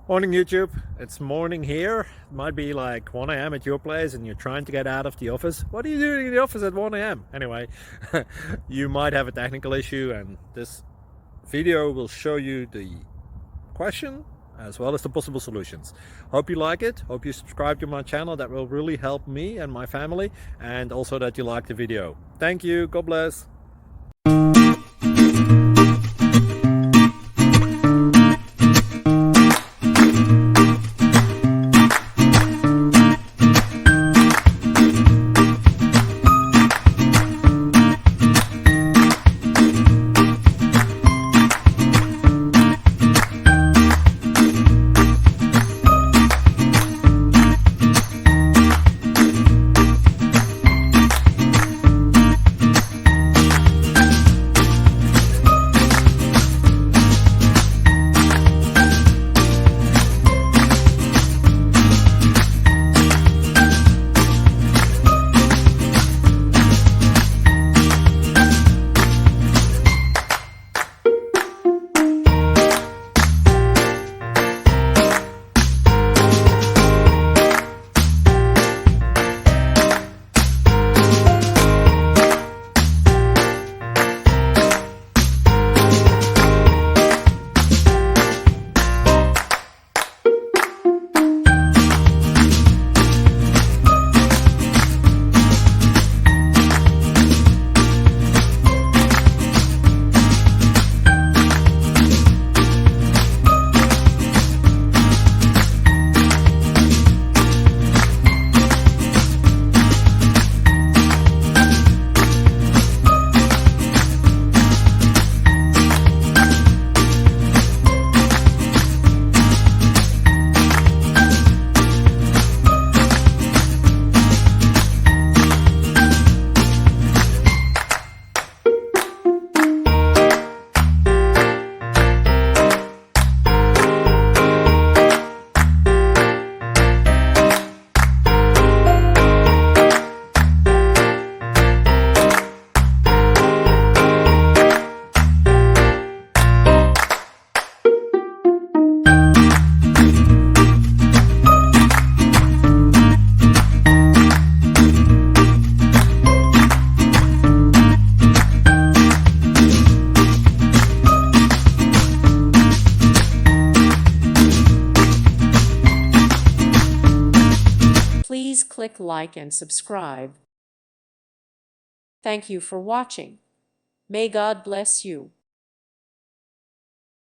Morning YouTube, it's morning here. It might be like 1 a.m. at your place and you're trying to get out of the office. What are you doing in the office at 1 a.m.? Anyway, you might have a technical issue and this video will show you the question as well as the possible solutions. Hope you like it, hope you subscribe to my channel. That will really help me and my family, and also that you like the video. Thank you, God bless. Please click like and subscribe. Thank you for watching. May God bless you.